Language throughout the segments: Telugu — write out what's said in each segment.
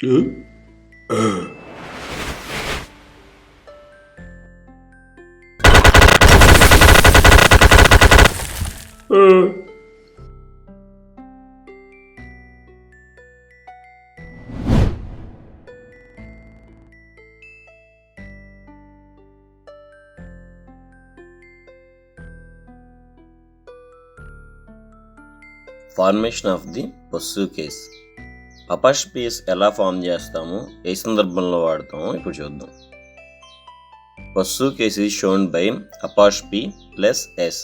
Formation of the possessive case. Apostrophes ఎలా ఫామ్ చేస్తాము, ఏ సందర్భంలో వాడతాము ఇప్పుడు చూద్దాం. Possessive case is shown by apostrophe plus S,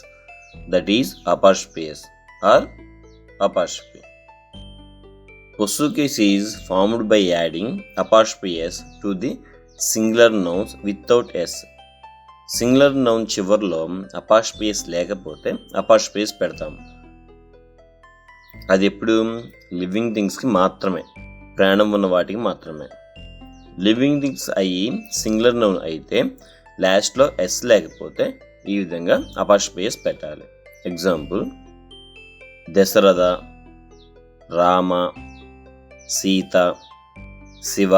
that is apostrophe S or apostrophe. Possessive case is formed by adding apostrophe S to the singular nouns without S. Singular noun చివరిలో అపాస్ట్రఫీ ఎస్ లేకపోతే అపాస్ట్రఫీ ఎస్ పెడతాము. అది ఎప్పుడు లివింగ్ థింగ్స్కి మాత్రమే, ప్రాణం ఉన్న వాటికి మాత్రమే. లివింగ్ థింగ్స్ అయ్యి సింగులర్ నౌన్ అయితే లాస్ట్లో ఎస్ లేకపోతే ఈ విధంగా అపాస్ట్రఫీ ఎస్ పెట్టాలి. Example: Dasharatha, Rama, Sita, Shiva,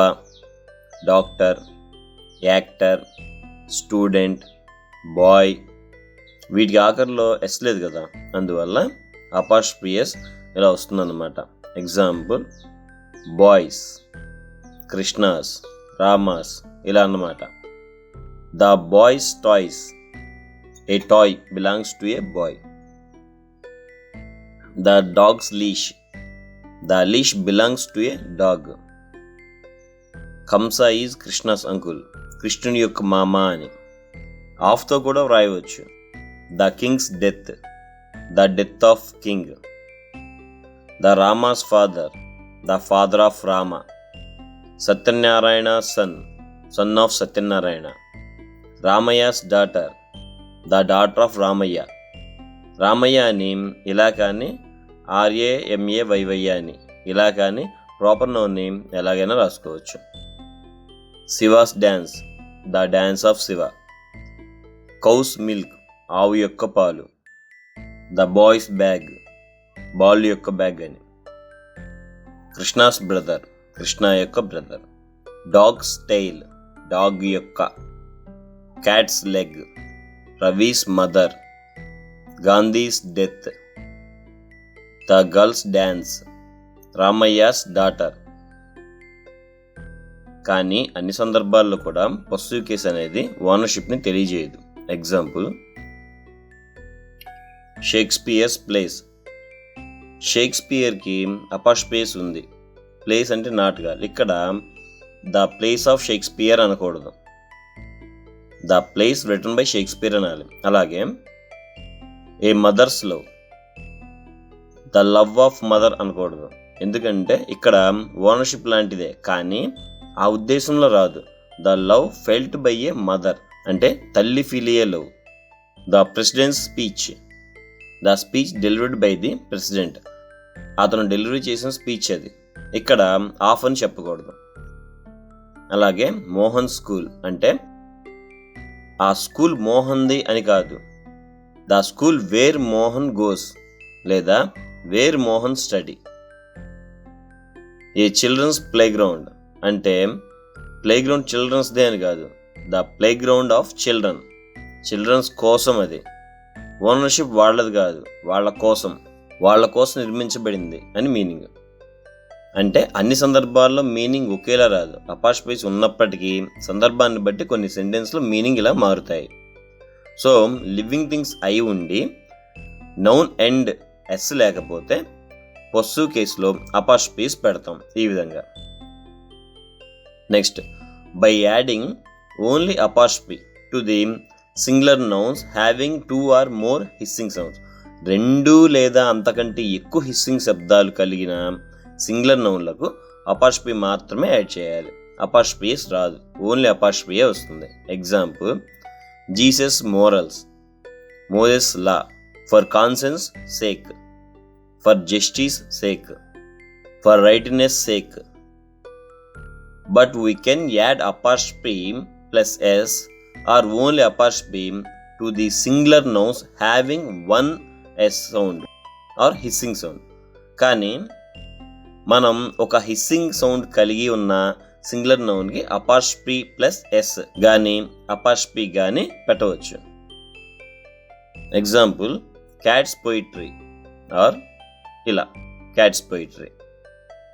doctor, actor, student, boy. వీటికి ఆఖరిలో ఎస్ లేదు కదా, అందువల్ల అపాస్ట్రఫీ ఎస్ ఇలా వస్తుందన్నమాట. ఎగ్జాంపుల్: బాయ్స్, కృష్ణాస్, రామాస్, ఇలా అన్నమాట. The boy's toys, a toy belongs to a boy. The dog's leash, the leash belongs to a dog. Kamsa is Krishna's uncle, కృష్ణుని యొక్క మామ అని ఆఫ్తో కూడా వ్రాయవచ్చు. The king's death, the death of king. The Rama's father, the father of Rama. Satyanarayana son, son of Satyanarayana. Ramayya's daughter, the daughter of Ramayya. Ramayya అని ఇలా కానీ RAMAYY అని ఇలా కానీ ప్రాపర్ నౌన్ని ఎలాగైనా రాసుకోవచ్చు. Shiva's dance, the dance of Shiva. Cow's milk, ఆవు యొక్క పాలు. ద బాయ్స్ బ్యాగ్, బాల్ యొక్క బ్యాగ్ అని. కృష్ణాస్ బ్రదర్, కృష్ణ యొక్క బ్రదర్. డాగ్స్ టైల్, డాగ్ యొక్క. Cat's leg, Ravi's mother. Gandhi's death. The girl's dance, Ramayya's daughter. కానీ అన్ని సందర్భాల్లో కూడా పొస్సివ్ కేస్ అనేది ఓనర్షిప్ని తెలియజేయదు. Example: Shakespeare's plays. షేక్స్పియర్కి అపాస్ట్రఫీ ఎస్ ఉంది. ప్లేస్ అంటే నాటకాలు. ఇక్కడ ద ప్లేస్ ఆఫ్ షేక్స్పియర్ అనకూడదు, the plays written by Shakespeare అనాలి. అలాగే a mother's love, the love of mother అనకూడదు. ఎందుకంటే ఇక్కడ ఓనర్షిప్ లాంటిదే కానీ ఆ ఉద్దేశంలో రాదు. The love felt by a mother అంటే తల్లి ఫీల్ అయ్యే love. The president's speech, the speech delivered by the president, అతను డెలివరీ చేసిన స్పీచ్ అది. ఇక్కడ ఆఫ్ అని చెప్పకూడదు. అలాగే మోహన్ స్కూల్ అంటే ఆ స్కూల్ మోహన్ది అని కాదు, the school where Mohan goes లేదా where Mohan study. A children's playground అంటే ప్లే గ్రౌండ్ చిల్డ్రన్స్దే అని కాదు, the playground of children, children's కోసం అది. ఓనర్షిప్ వాళ్ళది కాదు, వాళ్ళ కోసం నిర్మించబడింది అని మీనింగ్. అంటే అన్ని సందర్భాల్లో మీనింగ్ ఒకేలా రాదు. అపాస్ట్రఫీ ఉన్నప్పటికీ సందర్భాన్ని బట్టి కొన్ని సెంటెన్స్లో మీనింగ్ ఇలా మారుతాయి. సో లివింగ్ థింగ్స్ అయి ఉండి నౌన్ అండ్ ఎస్ లేకపోతే పొస్సివ్ కేసులో అపాస్ట్రఫీస్ పెడతాం ఈ విధంగా. Next, by adding only apostrophe to the singular nouns having 2 or more hissing sounds. 2 లేదా అంతకంటే ఎక్కువ హిస్సింగ్ శబ్దాలు కలిగిన సింగులర్ నౌన్లకు అపాస్ట్రఫీ మాత్రమే యాడ్ చేయాలి. అపాస్ట్రఫీస్ రాదు, ఓన్లీ అపాస్ట్రఫీయే వస్తుంది. Example: Jesus morals, Moses law. For conscience sake, for justice sake, for righteousness sake. But we can add apostrophe plus S or only apostrophe to the singular nouns having 1 s sound or hissing sound. కానీ మనం ఒక హిస్సింగ్ సౌండ్ కలిగి ఉన్న సింగులర్ నౌన్కి అపాస్ట్రఫీ ప్లస్ ఎస్ కానీ అపాస్ట్రఫీ కానీ పెట్టవచ్చు. ఎగ్జాంపుల్ క్యాట్స్ పోయిట్రీ ఆర్ ఇలా cat's poetry.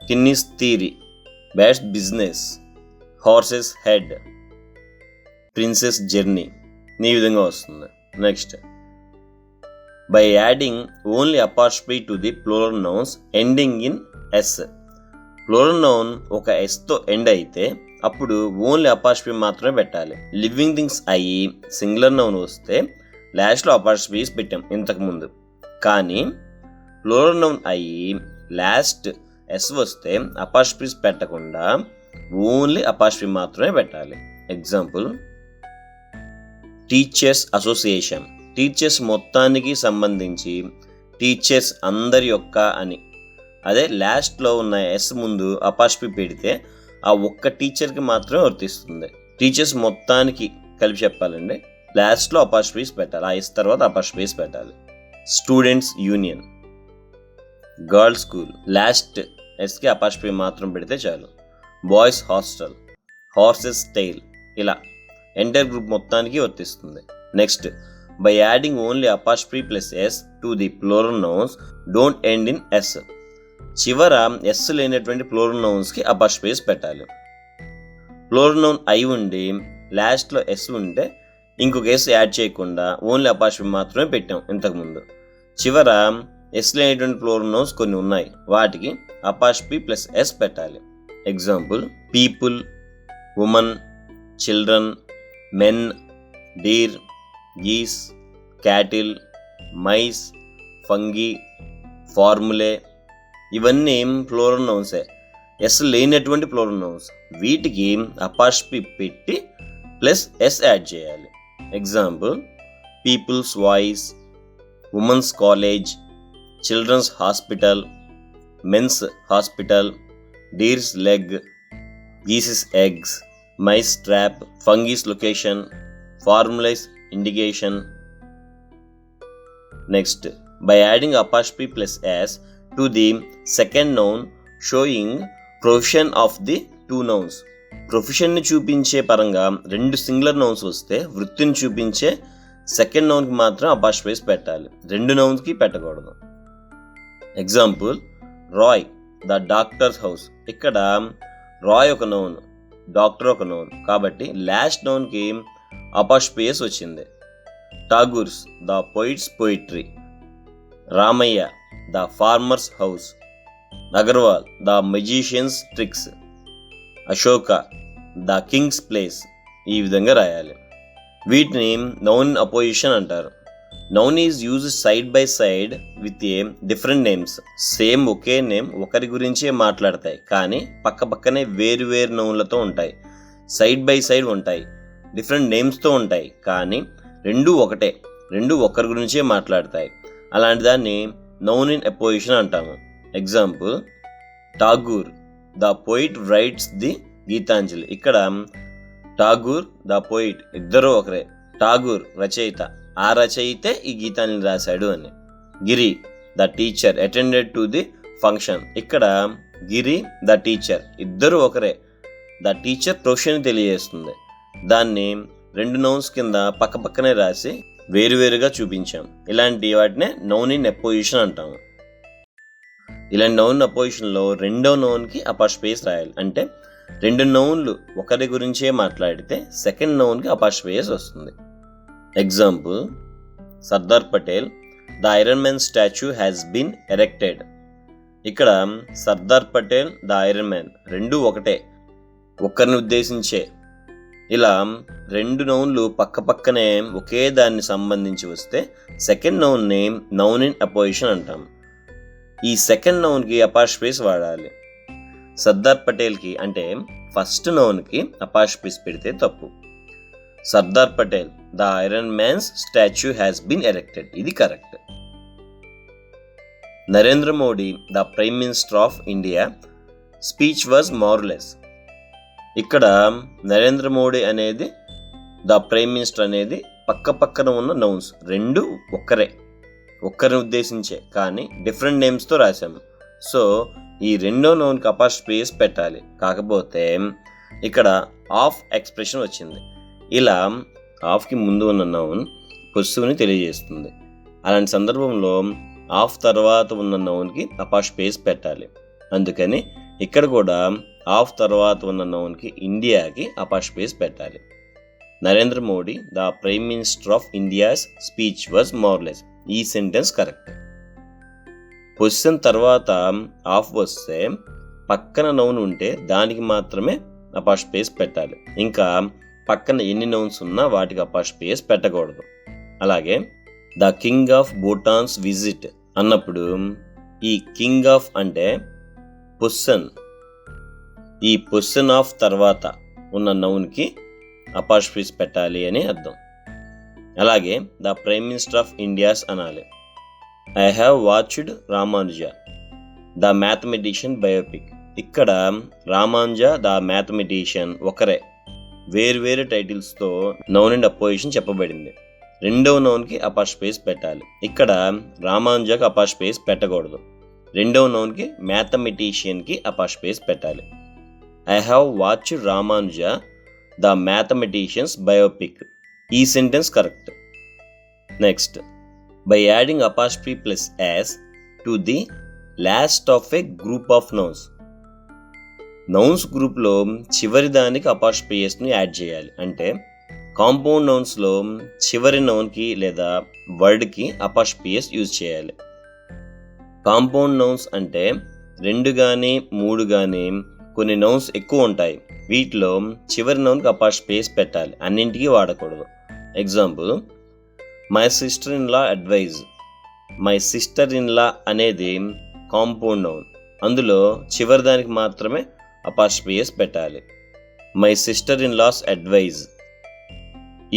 Kinney's theory, bat's business, horse's head, princess journey ఈ విధంగా వస్తుంది. Next, by adding only apostrophe to the plural nouns ending in S. Plural noun ఒక ఎస్తో ఎండ్ అయితే అప్పుడు ఓన్లీ అపాస్ట్రఫీ మాత్రమే పెట్టాలి. లివింగ్ థింగ్స్ అయ్యి సింగులర్ నౌన్ వస్తే లాస్ట్లో అపాస్ట్రఫీస్ పెట్టాం ఇంతకుముందు. కానీ ప్లూరల్ నౌన్ అయ్యి లాస్ట్ ఎస్ వస్తే అపాస్ట్రఫీస్ పెట్టకుండా ఓన్లీ అపాస్ట్రఫీ మాత్రమే పెట్టాలి. Example teachers association. టీచర్స్ మొత్తానికి సంబంధించి టీచర్స్ అందరి యొక్క అని. అదే లాస్ట్లో ఉన్న ఎస్ ముందు అపాస్ట్రఫీ పెడితే ఆ ఒక్క టీచర్కి మాత్రమే వర్తిస్తుంది. టీచర్స్ మొత్తానికి కలిపి చెప్పాలండి, లాస్ట్లో అపాస్ట్రఫీస్ పెట్టాలి. ఆ ఎస్ తర్వాత అపాస్ట్రఫీస్ పెట్టాలి. Students union, girls school last ఎస్కి అపాస్ట్రఫీ మాత్రం పెడితే చాలు. బాయ్స్ హాస్టల్, హార్సెస్ టైల్ ఇలా ఎంటైర్ గ్రూప్ మొత్తానికి వర్తిస్తుంది. Next, by adding only apostrophe plus S to the plural nouns don't end in S. చివర ఎస్ లేనటువంటి ప్లూరల్ నౌన్స్కి అపాస్ట్రఫీస్ పెట్టాలి. ప్లూరల్ నౌన్ అయి ఉండి లాస్ట్లో ఎస్ ఉంటే ఇంకొక ఎస్ యాడ్ చేయకుండా ఓన్లీ అపాస్ట్రఫీ మాత్రమే పెట్టాం ఇంతకుముందు. చివర ఎస్ లేనటువంటి ప్లూరల్ నౌన్స్ కొన్ని ఉన్నాయి, వాటికి అపాస్ట్రఫీ ప్లస్ ఎస్ పెట్టాలి. Example people, women, children, men, deer, geese, cattle, mice, fungi, formulae ఇవన్నీ ప్లూరల్ నౌన్సే. ఎస్ లేనటువంటి ప్లూరల్ నౌన్స్. వీటికి అపాస్ట్రఫీ పెట్టి ప్లస్ ఎస్ యాడ్ చేయాలి. Example people's voice, women's college, children's hospital, men's hospital, deer's leg, geese's eggs, mice's trap, fungi's location, formulae's indication. Next, by adding apostrophe plus S to the second noun showing profession of the two nouns. ప్రొఫెషన్ని చూపించే పరంగా రెండు సింగులర్ నౌన్స్ వస్తే వృత్తిని చూపించే సెకండ్ నౌన్కి మాత్రం అపాస్ట్రఫీస్ పెట్టాలి, రెండు నౌన్స్కి పెట్టకూడదు. Example Roy, the doctor's house. ఇక్కడ రాయ్ ఒక నౌన్, డాక్టర్ ఒక నౌన్, కాబట్టి లాస్ట్ నౌన్కి అపాస్ట్రఫీస్ వచ్చింది. Tagore's, the poet's poetry. Ramayya, the farmer's house. Agarwal, the magician's tricks. Ashoka, the king's place. ఈ విధంగా రాయాలి. వీటిని నౌన్ అపోజిషన్ అంటారు. Noun is used side by side with a different names. Same ఒకే నేమ్ ఒకరి గురించే మాట్లాడతాయి, కానీ పక్క పక్కనే వేరు వేరు నౌన్లతో ఉంటాయి. సైడ్ బై సైడ్ ఉంటాయి, డిఫరెంట్ నేమ్స్తో ఉంటాయి, కానీ రెండు ఒకటే, రెండు ఒకరి గురించే మాట్లాడతాయి. అలాంటి దాన్ని నౌన్ ఇన్ అపోజిషన్ అంటాము. Example Tagore, the poet writes the Gitanjali. ఇక్కడ ఠాగూర్, ద పోయిట్ ఇద్దరు ఒకరే. ఠాగూర్ రచయిత, ఆ రచయితే ఈ గీతాంజలి రాశాడు అని. Giri, the teacher attended to the function. ఇక్కడ గిరి, ద టీచర్ ఇద్దరు ఒకరే. ద టీచర్ ప్రొఫెషన్ తెలియజేస్తుంది. దాన్ని రెండు నౌన్స్ కింద పక్క పక్కనే రాసి వేరువేరుగా చూపించాం. ఇలాంటి వాటినే నౌన్ ఇన్ అపోజిషన్ అంటాము. ఇలాంటి నౌన్ అపోజిషన్లో రెండో నౌన్కి అపాస్ట్రఫీస్ రాయాలి. అంటే రెండు నౌన్లు ఒకరి గురించే మాట్లాడితే సెకండ్ నౌన్కి అపాస్ట్రఫీస్ వస్తుంది. Example Sardar Patel, the iron man statue has been erected. ఇక్కడ Sardar Patel, the iron man రెండు ఒకటే, ఒక్కరిని ఉద్దేశించే. ఇలా రెండు నౌన్లు పక్క పక్కనే ఒకే దాన్ని సంబంధించి వస్తే సెకండ్ నౌన్ని నౌన్ ఇన్ అపోజిషన్ అంటాం. ఈ సెకండ్ నౌన్కి అపాస్ట్రఫీస్ వాడాలి. సర్దార్ పటేల్కి అంటే ఫస్ట్ నౌన్కి అపాస్ట్రఫీస్ పెడితే తప్పు. Sardar Patel, the iron man's statue has been erected, ఇది correct. Narendra Modi, the prime minister of India, speech was marvellous. ఇక్కడ నరేంద్ర మోడీ అనేది, ద ప్రైమ్ మినిస్టర్ అనేది పక్క పక్కన ఉన్న నౌన్స్, రెండు ఒక్కరే, ఒక్కరిని ఉద్దేశించే, కానీ డిఫరెంట్ నేమ్స్తో రాశాము. సో ఈ రెండో నౌన్కి అపాస్ట్రఫీ పెట్టాలి. కాకపోతే ఇక్కడ ఆఫ్ ఎక్స్ప్రెషన్ వచ్చింది. ఇలా ఆఫ్కి ముందు ఉన్న నౌన్ పొస్సివ్ని తెలియజేస్తుంది. అలాంటి సందర్భంలో ఆఫ్ తర్వాత ఉన్న నౌన్కి అపాస్ట్రఫీ పెట్టాలి. అందుకని ఇక్కడ కూడా ఆఫ్ తర్వాత ఉన్న నౌన్కి ఇండియాకి అపాస్ట్రఫీ పెట్టాలి. Narendra Modi the prime minister of India's speech was marvellous. ఈ సెంటెన్స్ కరెక్ట్. పొజిషన్ తర్వాత ఆఫ్ వస్తే పక్కన నౌన్ ఉంటే దానికి మాత్రమే అపాస్ట్రఫీ పెట్టాలి. ఇంకా పక్కన ఎన్ని నౌన్స్ ఉన్నా వాటికి అపాస్ట్రఫీ పెట్టకూడదు. అలాగే the king of Bhutan's visit అన్నప్పుడు ఈ కింగ్ ఆఫ్ అంటే పొజిషన్, ఈ పొజిషన్ ఆఫ్ తర్వాత ఉన్న నౌన్కి అపాస్ట్రఫీ పెట్టాలి అని అర్థం. అలాగే the prime minister of India's అనాలి. I have watched Ramanuja the mathematician biopic. ఇక్కడ రామానుజ ద మ్యాథమెటిషియన్ ఒకరే, వేరు టైటిల్స్తో నౌన్ అండ్ అపోజిషన్ చెప్పబడింది. రెండవ నౌన్కి అపాస్ట్రఫీ పెట్టాలి. ఇక్కడ రామానుజకి అపాస్ట్రఫీ పెట్టకూడదు. రెండవ నౌన్కి మ్యాథమెటిషియన్కి అపాస్ట్రఫీ పెట్టాలి. I have watched Ramanuja the mathematician's biopic. ఈ sentence correct. Next, by adding apostrophe plus S to the last of a group of nouns. Nouns గ్రూప్లో చివరి దానికి అపాస్ట్రఫీని యాడ్ చేయాలి. అంటే కాంపౌండ్ నౌన్స్లో చివరి నౌన్కి లేదా వర్డ్కి అపాస్ట్రఫీస్ యూజ్ చేయాలి. కాంపౌండ్ నౌన్స్ అంటే 2 కానీ 3 కానీ కొన్ని నౌన్స్ ఎక్కువ ఉంటాయి. వీటిలో చివరి నౌన్కి అపాస్ట్రఫీ పెట్టాలి, అన్నింటికీ వాడకూడదు. Example, my sister in law advice. My sister in law అనేది కాంపౌండ్ నౌన్, అందులో చివరి దానికి మాత్రమే అపాస్ట్రఫీ పెట్టాలి. My sister in law's advice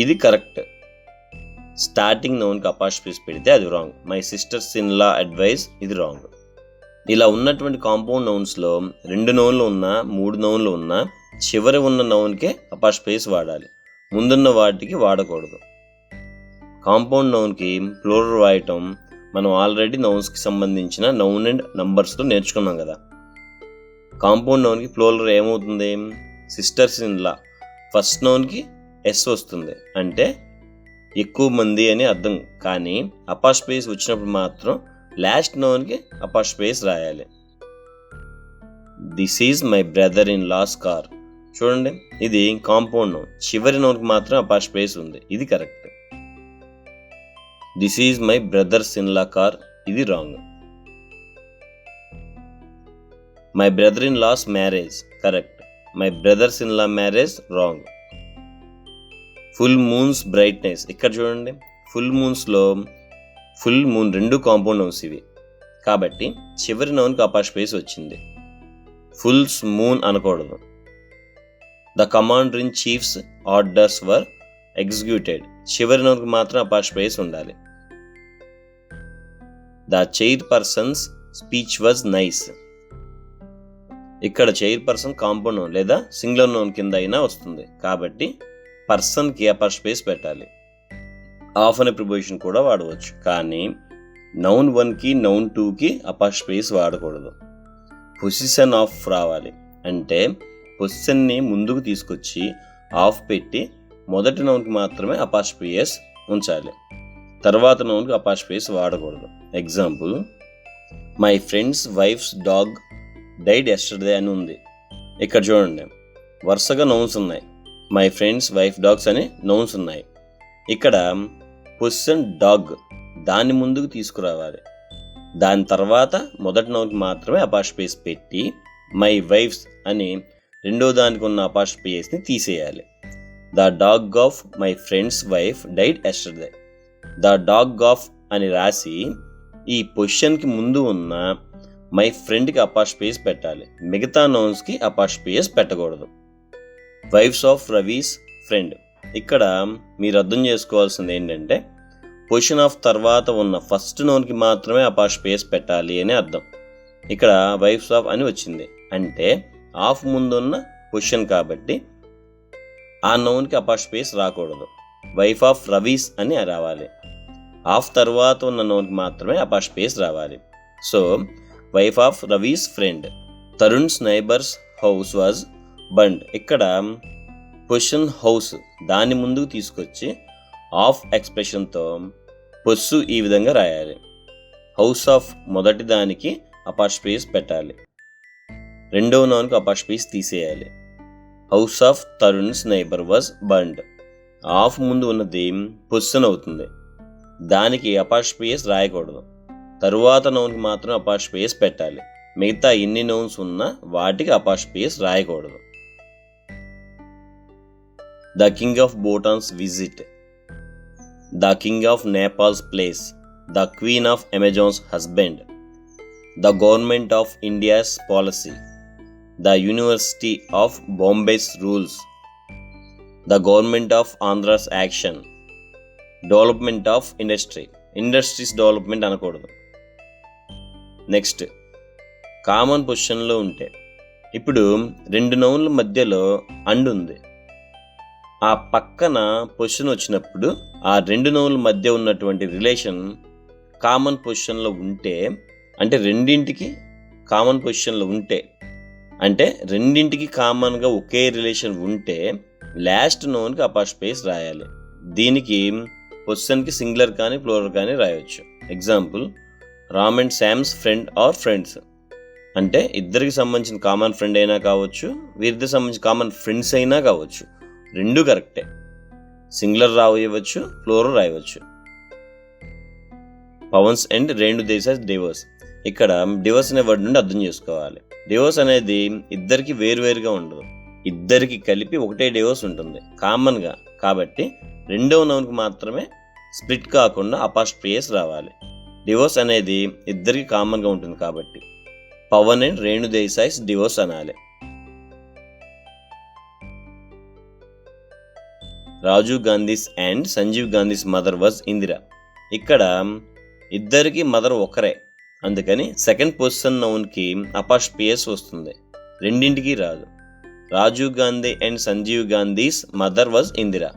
ఇది కరెక్ట్. స్టార్టింగ్ నౌన్కి అపాస్ట్రఫీ పెడితే అది wrong. My sister's in law advice ఇది రాంగ్. ఇలా ఉన్నటువంటి కాంపౌండ్ నౌన్స్లో 2 నౌన్లు ఉన్నా 3 నౌన్లు ఉన్నా చివరి ఉన్న నౌన్కే అపాస్ట్రఫీ వాడాలి, ముందున్న వాటికి వాడకూడదు. కాంపౌండ్ నౌన్కి ప్లూరల్ రాయటం మనం ఆల్రెడీ నౌన్స్కి సంబంధించిన నౌన్ అండ్ నంబర్స్తో నేర్చుకున్నాం కదా. కాంపౌండ్ నౌన్కి ప్లూరల్ ఏమవుతుంది? Sisters in law. ఫస్ట్ నౌన్కి ఎస్ వస్తుంది, అంటే ఎక్కువ మంది అని అర్థం. కానీ అపాస్ట్రఫీ వచ్చినప్పుడు మాత్రం లాస్ట్ నౌన్కి అపాస్ట్రఫీ రాయాలి. This is my brother in law's car. చూడండి, ఇది కాంపౌండ్ నౌన్, చివరి నౌన్కి మాత్రం అపాస్ట్రఫీ ఉంది, ఇది correct. This is my brothers in law car ఇది wrong. My brother in law's marriage correct. My brothers in law marriage wrong. Full moon's brightness. ఇక్కడ చూడండి, ఫుల్ మూన్స్లో ఫుల్ మూన్ 2 కాంపౌండ్ నౌన్స్ ఇవి, కాబట్టి చివరి నౌన్కి అపాస్ట్రఫీ వచ్చింది. ఫుల్స్ మూన్ అనకూడదు. The commander in chief's orders were executed. చివరి నౌన్కి మాత్రం అపాస్ట్రఫీ ఉండాలి. The chairperson's speech was nice. ఇక్కడ చైర్ పర్సన్ కాంపౌండ్ నౌన్ లేదా సింగులర్ నౌన్ కింద అయినా వస్తుంది, కాబట్టి పర్సన్కి అపాస్ట్రఫీ పెట్టాలి. ఆఫ్ అనే ప్రిపోజిషన్ కూడా వాడవచ్చు, కానీ నౌన్ 1కి నౌన్ 2కి అపాస్ట్రఫీ వాడకూడదు. పొజిషన్ ఆఫ్ రావాలి, అంటే పొజిషన్ని ముందుకు తీసుకొచ్చి ఆఫ్ పెట్టి మొదటి నౌన్కి మాత్రమే అపాస్ట్రఫీ ఉంచాలి, తర్వాత నౌన్కి అపాస్ట్రఫీ వాడకూడదు. Example, my friend's wife's dog died yesterday అని ఉంది. ఇక్కడ చూడండి, వరుసగా నౌన్స్ ఉన్నాయి. మై ఫ్రెండ్స్ వైఫ్ డాగ్స్ అని నౌన్స్ ఉన్నాయి. ఇక్కడ పొజిషన్ డాగ్, దాన్ని ముందుకు తీసుకురావాలి. దాని తర్వాత మొదటి నౌన్కి మాత్రమే అపాస్ట్రఫీ పెట్టి మై వైఫ్స్ అని రెండో దానికి ఉన్న అపాస్ట్రఫీని తీసేయాలి. The dog of my friend's wife died yesterday. The dog of అని రాసి ఈ పొజిషన్కి ముందు ఉన్న మై ఫ్రెండ్కి అపాస్ట్రఫీ పెట్టాలి, మిగతా నౌన్స్కి అపాస్ట్రఫీ పెట్టకూడదు. Wives of Ravi's friend. ఇక్కడ మీరు అర్థం చేసుకోవాల్సింది ఏంటంటే పొజిషన్ ఆఫ్ తర్వాత ఉన్న ఫస్ట్ నౌన్కి మాత్రమే అపాస్ట్రఫీ పెట్టాలి అని అర్థం. ఇక్కడ వైఫ్స్ ఆఫ్ అని వచ్చింది అంటే ఆఫ్ ముందున్న పొజిషన్ కాబట్టి ఆ నౌన్కి అపాస్ట్రఫీ రాకూడదు. వైఫ్ ఆఫ్ రవీస్ అని రావాలి. ఆఫ్ తర్వాత ఉన్న నౌన్కి మాత్రమే అపాస్ట్రఫీ రావాలి. So wife of Ravi's friend. Tarun's neighbours house was burned. ఇక్కడ పొజిషన్ హౌస్ దాన్ని ముందుకు తీసుకొచ్చి ఆఫ్ ఎక్స్ప్రెషన్తో పొస్సు ఈ విధంగా రాయాలి. హౌస్ ఆఫ్ మొదటి దానికి అపాస్ట్రఫీస్ పెట్టాలి, రెండవ నౌన్కి అపాస్ట్రఫీస్ తీసేయాలి. House of Tarun's neighbour was burned. Of ముందు ఉన్నది పొజిషన్ అవుతుంది, దానికి అపాస్ట్రఫీస్ రాయకూడదు. తరువాత నౌన్కి మాత్రం అపాస్ట్రఫీస్ పెట్టాలి. మిగతా ఎన్ని నౌన్స్ ఉన్నా వాటికి అపాస్ట్రఫీస్ రాయకూడదు. The king of Bhutan's visit. The king of Nepal's place. The queen of Amazon's husband. The government of India's policy. The university of Bombay's rules. The government of Andhra's action. Development of industries development అనకూడదు. నెక్స్ట్, కామన్ పొజిషన్లో ఉంటే ఇప్పుడు రెండు నౌన్ల మధ్యలో అండ్ ఉంది. ఆ పక్కన పొజిషన్ వచ్చినప్పుడు ఆ రెండు నౌన్ల మధ్య ఉన్నటువంటి రిలేషన్ కామన్ పొజిషన్లో ఉంటే, అంటే రెండింటికి కామన్ పొజిషన్లో ఉంటే, అంటే రెండింటికి కామన్గా ఒకే రిలేషన్ ఉంటే లాస్ట్ నౌన్కి అపాస్ట్రఫీస్ రాయాలి. దీనికి పొజిషన్కి సింగులర్ కానీ ప్లూరల్ కానీ రాయవచ్చు. Example, Ram and Sam's friend or friends అంటే ఇద్దరికి సంబంధించిన కామన్ ఫ్రెండ్ అయినా కావచ్చు, వీరిద్దరికి సంబంధించిన కామన్ ఫ్రెండ్స్ అయినా కావచ్చు, రెండు కరెక్టే. సింగులర్ రాయవచ్చు, ప్లూరల్ రాయవచ్చు. Pavan's and Renu Desai divorce. ఇక్కడ డివోర్స్ అనే వర్డ్ నుండి అర్థం చేసుకోవాలి. డివోర్స్ అనేది ఇద్దరికి వేరువేరుగా ఉండదు, ఇద్దరికి కలిపి ఒకటే డివోర్స్ ఉంటుంది కామన్గా. కాబట్టి రెండవ నౌన్కి మాత్రమే స్ప్లిట్ కాకుండా అపాస్ట్రఫీస్ రావాలి. డివోర్స్ అనేది ఇద్దరికి కామన్గా ఉంటుంది కాబట్టి పవన్ అండ్ రేణు దేశాయ్స్ డివోర్స్ అనాలి. Rajiv Gandhi's and Sanjiv Gandhi's mother was Indira. ఇక్కడ ఇద్దరికి మదర్ ఒకరే, అందుకని సెకండ్ పొజిషన్ నౌన్కి అపాస్ట్రఫీస్ వస్తుంది, రెండింటికి రాదు. Rajiv Gandhi and Sanjiv Gandhi's mother was Indira.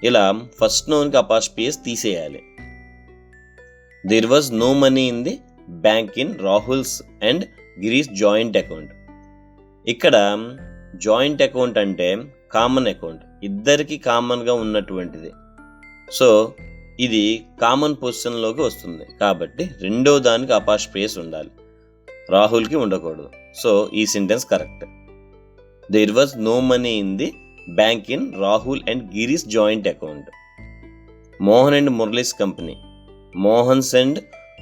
ఇలా ఫస్ట్ నౌన్కి అపాస్ట్రఫీస్ తీసేయాలి. There was no money in the bank in Rahul's and Girish joint account. ఇక్కడ జాయింట్ అకౌంట్ అంటే కామన్ అకౌంట్, ఇద్దరికి కామన్గా ఉన్నటువంటిది. సో ఇది కామన్ పొజిషన్లోకి వస్తుంది కాబట్టి రెండో దానికి అపాస్ట్రఫీస్ ఉండాలి, రాహుల్కి ఉండకూడదు. సో ఈ sentence correct. There was no money in the bank in Rahul and Girish joint account. Mohan and Murali's company. Mohan's and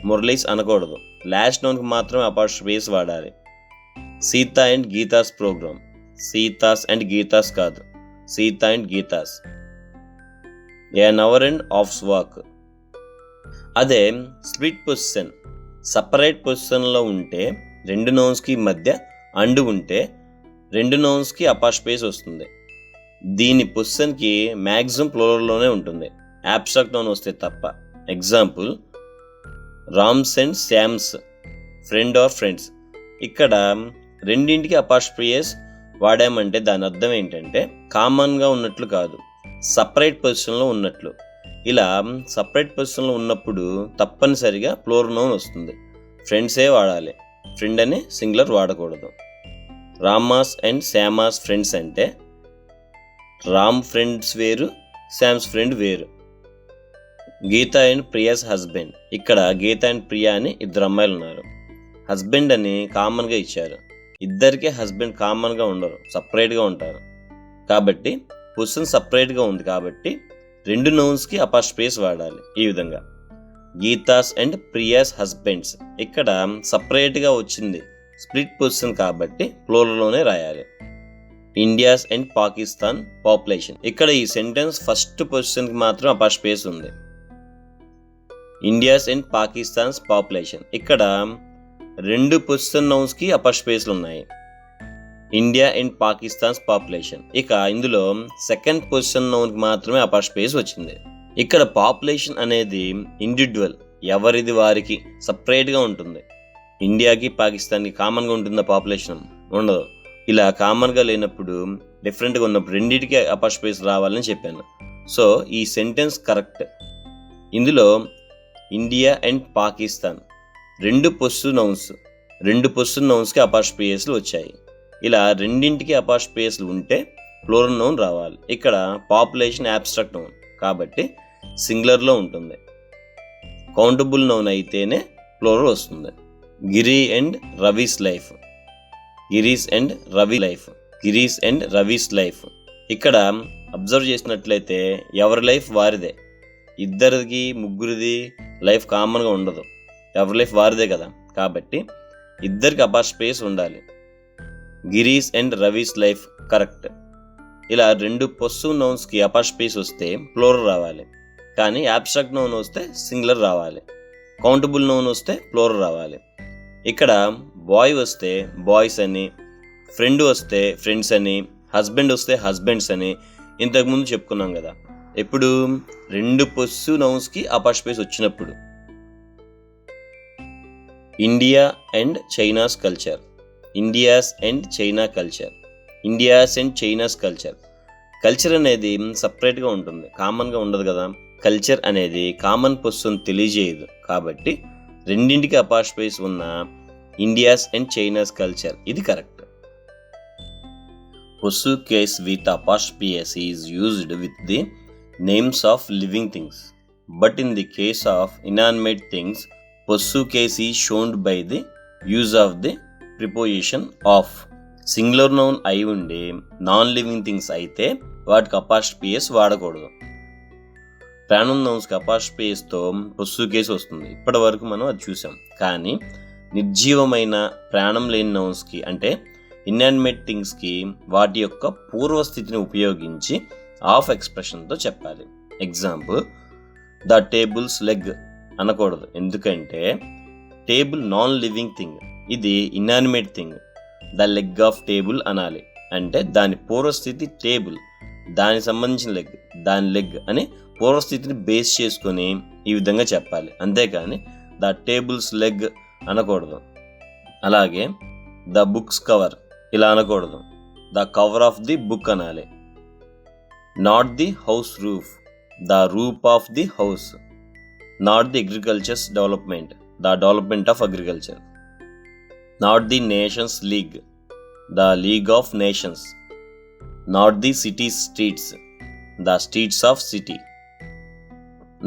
Murali's అనకూడదు, లాస్ట్ నౌన్కి మాత్రమే అపాస్ట్రఫీస్ వాడాలి. Sita and Gita's programme. Sita's and Gita's కాదు, Sita and Gita's. an hour and off's walk. అదే స్ప్లిట్ పొజిషన్, సపరేట్ పొజిషన్లో ఉంటే రెండు నౌన్స్కి మధ్య అండ్ ఉంటే రెండు నౌన్స్కి అపాస్ట్రఫీస్ వస్తుంది. దీని పొజిషన్కి మ్యాక్సిమం ప్లూరల్లోనే ఉంటుంది, యాబ్స్ట్రాక్ట్ నౌన్ వస్తే తప్ప. Example, Ram's and Sam's friend or friends. ఇక్కడ రెండింటికి అపాస్ట్రఫీస్ వాడామంటే దాని అర్థం ఏంటంటే కామన్గా ఉన్నట్లు కాదు, సపరేట్ పొజిషన్లో ఉన్నట్లు. ఇలా సపరేట్ పొజిషన్లో ఉన్నప్పుడు తప్పనిసరిగా ప్లూరల్ నౌన్ వస్తుంది, ఫ్రెండ్సే వాడాలి, ఫ్రెండ్ అని సింగులర్ వాడకూడదు. రామాస్ అండ్ శ్యామాస్ ఫ్రెండ్స్ అంటే రామ్ ఫ్రెండ్స్ వేరు, శామ్స్ ఫ్రెండ్ వేరు. గీత అండ్ ప్రియాస్ హస్బెండ్. ఇక్కడ గీత అండ్ ప్రియా అని ఇద్దరు అమ్మాయిలు ఉన్నారు, హస్బెండ్ అని కామన్గా ఇచ్చారు. ఇద్దరికే హస్బెండ్ కామన్గా ఉండరు, సపరేట్గా ఉంటారు. కాబట్టి పొజిషన్ సపరేట్గా ఉంది కాబట్టి రెండు నౌన్స్కి అపాస్ట్రఫీస్ వాడాలి. ఈ విధంగా గీతాస్ అండ్ ప్రియాస్ హస్బెండ్స్. ఇక్కడ సపరేట్గా వచ్చింది, స్ప్లిట్ పొజిషన్ కాబట్టి ప్లూరల్లోనే రాయాలి. India's and Pakistan population. ఇక్కడ ఈ సెంటెన్స్ ఫస్ట్ పొజిషన్కి మాత్రం అపాస్ట్రఫీస్ ఉంది. India's and Pakistan's population. ఇక్కడ రెండు పొజిషన్ నౌన్స్కి అపాస్ట్రఫీస్లు ఉన్నాయి, ఇండియా అండ్ పాకిస్తాన్స్ పాపులేషన్. ఇక ఇందులో సెకండ్ పొజిషన్ నౌన్కి మాత్రమే అపాస్ట్రఫీస్ వచ్చింది. ఇక్కడ పాపులేషన్ అనేది ఇండివిజువల్, ఎవరిది వారికి సపరేట్గా ఉంటుంది. ఇండియాకి పాకిస్తాన్కి కామన్గా ఉంటుందా పాపులేషన్? ఉండదు. ఇలా కామన్గా లేనప్పుడు, డిఫరెంట్గా ఉన్నప్పుడు రెండింటికి అపాస్ట్రఫీస్ రావాలని చెప్పాను. సో ఈ సెంటెన్స్ కరెక్ట్. ఇందులో ఇండియా అండ్ పాకిస్తాన్ రెండు పొజిషన్ నౌన్స్, 2 పొస్సివ్ నౌన్స్కి అపాస్ట్రఫీ ఎస్లు వచ్చాయి. ఇలా రెండింటికి అపాస్ట్రఫీ ఎస్లు ఉంటే ప్లూరల్ నౌన్ రావాలి. ఇక్కడ పాపులేషన్ యాబ్స్ట్రాక్ట్ నౌన్ కాబట్టి సింగులర్లో ఉంటుంది. కౌంటబుల్ నౌన్ అయితేనే ప్లూరల్ వస్తుంది. Giri and Ravi's life, Giri's and Ravi life, Giri's and Ravi's life. ఇక్కడ అబ్జర్వ్ చేసినట్లయితే ఎవరి లైఫ్ వారిదే, ఇద్దరిది ముగ్గురిది లైఫ్ కామన్గా ఉండదు, ఎవరి లైఫ్ వారిదే కదా, కాబట్టి ఇద్దరికి అపాస్ట్రఫీ ఉండాలి. గిరీస్ అండ్ రవీస్ లైఫ్ కరెక్ట్. ఇలా 2 పొస్సివ్ నౌన్స్కి అపాస్ట్రఫీ వస్తే ప్లూరల్ రావాలి, కానీ యాబ్స్ట్రాక్ట్ నౌన్ వస్తే సింగులర్ రావాలి. కౌంటబుల్ నౌన్ వస్తే ప్లూరల్ రావాలి. ఇక్కడ బాయ్ వస్తే బాయ్స్ అని, ఫ్రెండ్ వస్తే ఫ్రెండ్స్ అని, హస్బెండ్ వస్తే హస్బెండ్స్ అని ఇంతకుముందు చెప్పుకున్నాం కదా. ఎప్పుడు 2 పొస్సివ్ నౌన్స్కి అపాస్ట్రఫీ వచ్చినప్పుడు. India and China's culture, India's and China culture, India's and China's culture. Culture అనేది సపరేట్గా ఉంటుంది, కామన్గా ఉండదు కదా. కల్చర్ అనేది కామన్ పొస్సివ్ తెలియజేయదు కాబట్టి రెండింటికి అపాస్ట్రఫీ ఉన్న ఇండియాస్ అండ్ చైనాస్ కల్చర్ ఇది correct. Possessive case with apostrophe S is used with the names of living things, but in the case of inanimate things possessive case is showned by the use of the preposition of. Singular noun అయి ఉండి నాన్ లివింగ్ థింగ్స్ అయితే వాటికి అపాస్ట్రఫీ ఎస్ వాడకూడదు. ప్రాణం నౌన్స్కి అపాస్ట్రఫీ ఎస్తో పొస్సివ్ కేసు వస్తుంది. ఇప్పటి వరకు మనం అది చూసాం. కానీ నిర్జీవమైన ప్రాణం లేని నౌన్స్కి అంటే ఇన్యానిమేట్ థింగ్స్కి వాటి యొక్క పూర్వస్థితిని ఉపయోగించి ఆఫ్ ఎక్స్ప్రెషన్తో చెప్పాలి. ఎగ్జాంపుల్, ద టేబుల్స్ లెగ్ అనకూడదు, ఎందుకంటే టేబుల్ నాన్ లివింగ్ థింగ్, ఇది inanimate thing. The leg of table అనాలి, అంటే దాని పూర్వస్థితి టేబుల్, దానికి సంబంధించిన లెగ్, దాని లెగ్ అని పూర్వస్థితిని బేస్ చేసుకొని ఈ విధంగా చెప్పాలి. అంతేకాని ద టేబుల్స్ లెగ్ అనకూడదు. అలాగే ద బుక్స్ కవర్ ఇలా అనకూడదు, the cover of the book అనాలి. Not the house roof, the roof of the house. Not the agriculture's development, the development of agriculture. Not the nations' league, the league of nations. Not the city's streets, the streets of city.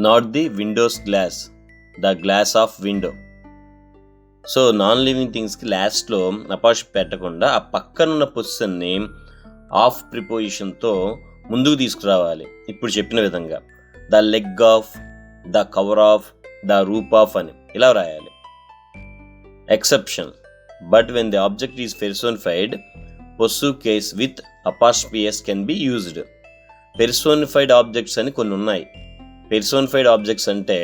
Not the window's glass, the glass of window. So non living థింగ్స్కి లాస్ట్లో అపాస్ట్రఫీ పెట్టకుండా ఆ పక్కనున్న పొజిషన్ని ఆఫ్ ప్రిపోజిషన్తో ముందుకు తీసుకురావాలి. ఇప్పుడు చెప్పిన విధంగా the leg of, the cover of, the roof of అని ఇలా రాయాలి. Exception, but when the object is personified possessive case with apostrophe s can be used. Personified objects అని కొన్ని ఉన్నాయి. పెర్సోనిఫైడ్ ఆబ్జెక్ట్స్ అంటే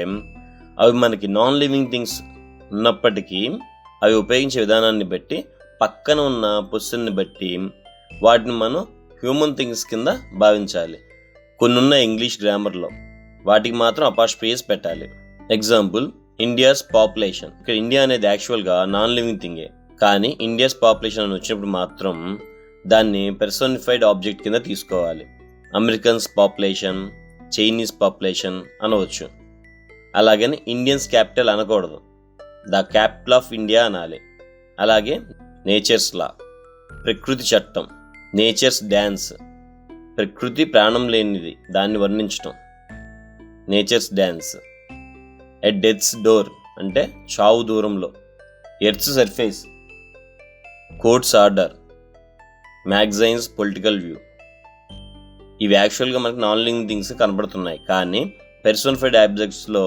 అవి మనకి నాన్ లివింగ్ థింగ్స్ ఉన్నప్పటికీ అవి ఉపయోగించే విధానాన్ని బట్టి, పక్కన ఉన్న పొజిషన్ని బట్టి వాటిని మనం హ్యూమన్ థింగ్స్ కింద భావించాలి. కొన్ని ఉన్న ఇంగ్లీష్ గ్రామర్లో వాటికి మాత్రం అపాస్ట్రఫీ ఎస్ పెట్టాలి. Example, India's population. ఇక్కడ ఇండియా అనేది యాక్చువల్గా నాన్ లివింగ్ థింగే, కానీ ఇండియాస్ పాపులేషన్ అని వచ్చినప్పుడు మాత్రం దాన్ని పెర్సోనిఫైడ్ ఆబ్జెక్ట్ కింద తీసుకోవాలి. అమెరికన్స్ పాపులేషన్, చైనీస్ పాపులేషన్ అనవచ్చు. అలాగని ఇండియన్స్ క్యాపిటల్ అనకూడదు, ద క్యాపిటల్ ఆఫ్ ఇండియా అనాలి. అలాగే నేచర్స్ లా, ప్రకృతి చట్టం. నేచర్స్ డ్యాన్స్, ప్రకృతి ప్రాణం లేనిది, దాన్ని వర్ణించటం. Nature's dance. At death's door అంటే చావు దూరంలో. Earth's surface, court's order. Magazine's political view. ఇవి యాక్చువల్గా మనకి నాన్ లివింగ్ థింగ్స్ కనబడుతున్నాయి, కానీ పెర్సోనిఫైడ్ ఆబ్జెక్ట్స్లో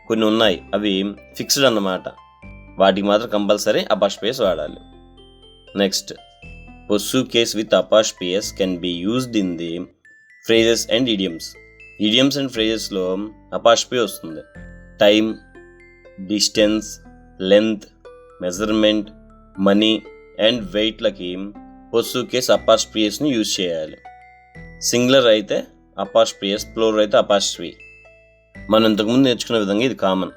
కొన్ని ఉన్నాయి, అవి ఫిక్స్డ్ అన్నమాట. వాటికి మాత్రం కంపల్సరీ అపాస్ట్రఫీ ఎస్ వాడాలి. Next, possessive case with apostrophe s can be used in the phrases and idioms. Idioms and ఫ్రేజెస్లో అపాస్ట్రఫీ వస్తుంది. Time, distance, length, measurement, money and వెయిట్లకి పొస్సివ్ కేస్ అపాస్ట్రఫీ ఎస్ని యూజ్ చేయాలి. సింగులర్ అయితే అపాస్ట్రఫీ ఎస్, ప్లూరల్ అయితే అపాస్ట్రఫీ. మనం ఇంతకుముందు నేర్చుకున్న విధంగా ఇది కామన్.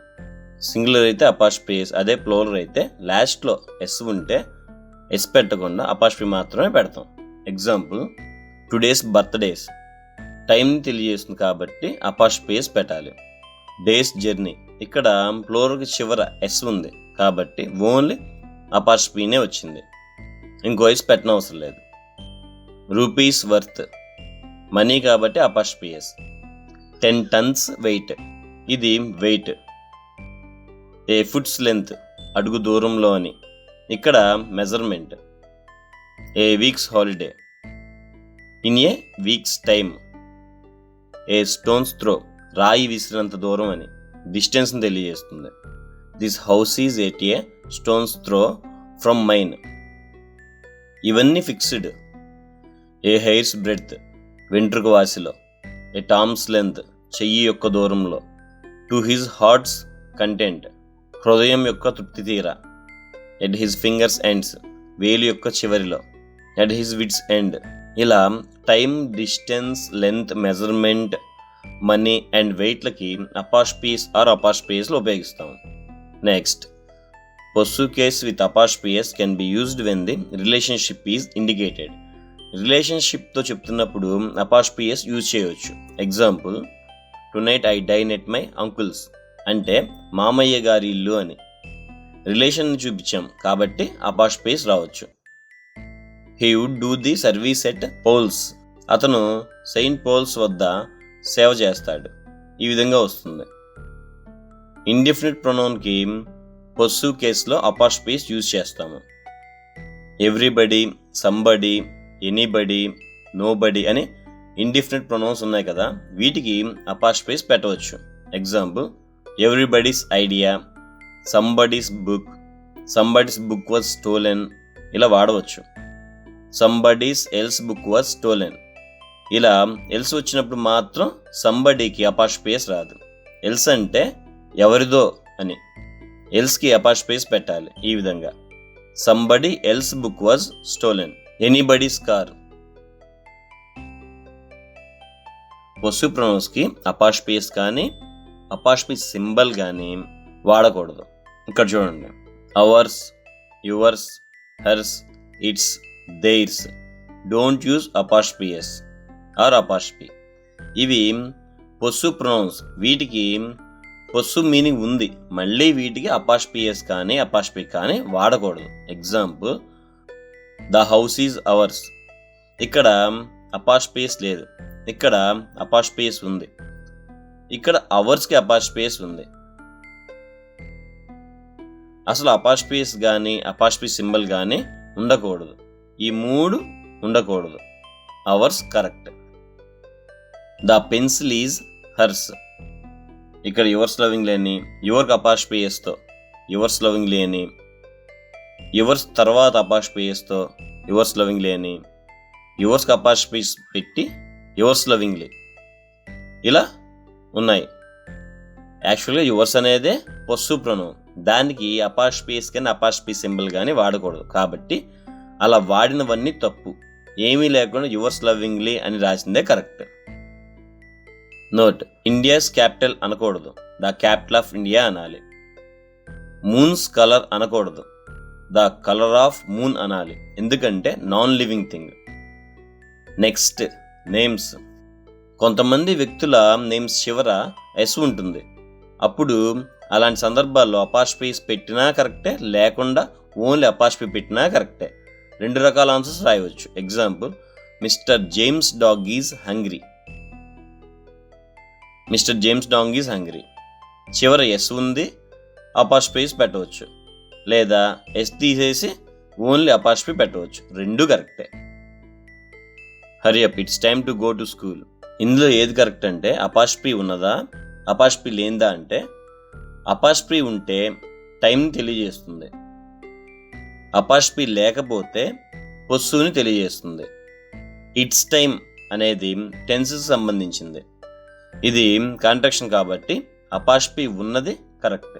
సింగులర్ అయితే అపాస్ట్రఫీ ఎస్, అదే ప్లూరల్ అయితే లాస్ట్లో ఎస్ ఉంటే ఎస్ పెట్టకుండా అపాస్ట్రఫీ మాత్రమే పెడతాం. Example, today's birthdays. టైంని తెలియజేస్తుంది కాబట్టి అపాస్ట్రఫీ ఎస్ పెట్టాలి. డేస్ జర్నీ, ఇక్కడ ప్లూరల్కి చివర ఎస్ ఉంది కాబట్టి ఓన్లీ అపాస్ట్రఫీనే వచ్చింది, ఇంకో ఎస్ పెట్టనవసరం లేదు. రూపీస్ వర్త్ మనీ కాబట్టి అపాస్ట్రఫీ ఎస్. 10 tons వెయిట్, ఇది వెయిట్. ఏ ఫుట్స్ లెంత్ అడుగు దూరంలో అని, ఇక్కడ measurement. A week's holiday, in a week's time. A stone's throw రాయి విసిరినంత దూరం అని, డిస్టెన్స్ని తెలియజేస్తుంది. This house is at a stone's throw from mine. ఇవన్నీ ఫిక్స్డ్. ఏ హెయిర్స్ బ్రెడ్త్ వెంట్రుక వాసిలో. ఏ టామ్స్ లెంత్ చెయ్యి యొక్క దూరంలో. టు హిజ్ హార్ట్స్ కంటెంట్ హృదయం యొక్క తృప్తి తీర. ఎట్ హిజ్ ఫింగర్స్ ఎండ్స్ వేలు యొక్క చివరిలో. At his wits' end. ఇలా time, distance, length, measurement, money and వెయిట్లకి అపాస్ట్రఫీస్ ఆర్ అపాస్ట్రఫీస్లు ఉపయోగిస్తాం. Next, possessive case with apostrophes can be used when the relationship is indicated. రిలేషన్షిప్తో చెప్తున్నప్పుడు అపాస్ట్రఫీస్ యూజ్ చేయవచ్చు. Example, tonight I dine at my uncle's అంటే మామయ్య గారి ఇల్లు అని. రిలేషన్ని చూపించాం కాబట్టి అపాస్ట్రఫీస్ రావచ్చు. He would do the service at Paul's. అతను సెయింట్ పోల్స్ వద్ద సేవ చేస్తాడు. ఈ విధంగా వస్తుంది. ఇండెఫినిట్ ప్రొనౌన్కి పొస్సివ్ కేసులో అపాస్ట్రఫీస్ యూజ్ చేస్తాము. ఎవ్రీబడి, సంబడి, ఎనీబడి, నోబడి అని ఇండెఫినిట్ ప్రొనౌన్స్ ఉన్నాయి కదా, వీటికి అపాస్ట్రఫీస్ పెట్టవచ్చు. Example, everybody's idea, somebody's book, somebody's book was stolen ఇలా వాడవచ్చు. Somebody's else book was stolen. ఇలా ఎల్స్ వచ్చినప్పుడు మాత్రం సంబడీకి అపాస్ట్రఫీస్ రాదు. ఎల్స్ అంటే ఎవరిదో అని, ఎల్స్కి అపాస్ట్రఫీస్ పెట్టాలి. ఈ విధంగా somebody else's book was stolen. Anybody's car. Possessive ప్రొనౌన్స్కి అపాస్ట్రఫీస్ కానీ అపాస్ట్రఫీ సింబల్ కానీ వాడకూడదు. ఇక్కడ చూడండి, ours, yours, hers, its, theirs. Don't use apostrophes or apostrophe. ఇవి పొస్సివ్ ప్రొనౌన్స్, వీటికి పొస్సివ్ మీనింగ్ ఉంది, మళ్ళీ వీటికి అపాస్ట్రఫీస్ కానీ అపాస్ట్రఫీ కానీ వాడకూడదు. Example, the house is ours. ఇక్కడ అపాస్ట్రఫీస్ లేదు, ఇక్కడ అపాస్ట్రఫీస్ ఉంది. ఇక్కడ అవర్స్కి అపాస్ట్రఫీస్ ఉంది. అసలు అపాస్ట్రఫీస్ కానీ అపాస్ట్రఫీ సింబల్ కానీ ఉండకూడదు. ఈ మూడు ఉండకూడదు. Hours correct. The pencil is hurts. ఇక్కడ యువర్స్ లవింగ్ లేని, యువర్కి అపాస్ట్రఫీస్తో యువర్స్ లవింగ్ లేని, యువర్స్ తర్వాత అపాస్ట్రఫీస్తో యువర్స్ లవింగ్ లేని, యువర్స్కి అపాస్ట్రఫీస్ పెట్టి యువర్స్ లవింగ్లీ ఇలా ఉన్నాయి. యాక్చువల్గా యువర్స్ అనేదే పొస్సివ్ ప్రొనౌన్, దానికి అపాస్ట్రఫీస్ కానీ అపాస్ట్రఫీ సింబల్ కానీ వాడకూడదు. కాబట్టి అలా వాడినవన్నీ తప్పు. ఏమీ లేకుండా యువర్స్ లవింగ్లీ అని రాసిందే కరెక్ట్. నోట్, ఇండియాస్ క్యాపిటల్ అనకూడదు, ద క్యాపిటల్ ఆఫ్ ఇండియా అనాలి. మూన్స్ కలర్ అనకూడదు, ద కలర్ ఆఫ్ మూన్ అనాలి, ఎందుకంటే non living thing. Next, names. కొంతమంది వ్యక్తుల నేమ్స్ చివర ఎస్ ఉంటుంది. అప్పుడు అలాంటి సందర్భాల్లో అపాస్ట్రఫీస్ పెట్టినా కరెక్టే, లేకుండా ఓన్లీ అపాస్ట్రఫీ పెట్టినా కరెక్టే. 2 రకాల ఆన్సర్స్ రాయవచ్చు. Example, mister James dog is hungry. Mister James dog is hungry చివర ఎస్ ఉంది, అపాస్ట్రఫీస్ పెట్టవచ్చు, లేదా ఎస్ తీసేసి ఓన్లీ అపాస్ట్రఫీ పెట్టవచ్చు. 2 కరెక్టే. Hari up, it's time to go to school. ఇందులో ఏది కరెక్ట్ అంటే, అపాస్ట్రఫీ ఉన్నదా అపాస్ట్రఫీ లేనిదా అంటే, అపాస్ట్రఫీ ఉంటే టైం తెలియజేస్తుంది, అపాస్ట్రఫీ లేకపోతే పొస్సివ్ని తెలియజేస్తుంది. ఇట్స్ టైం అనేది టెన్స్కి సంబంధించింది, ఇది కాంట్రాక్షన్ కాబట్టి అపాస్ట్రఫీ ఉన్నది కరెక్ట్.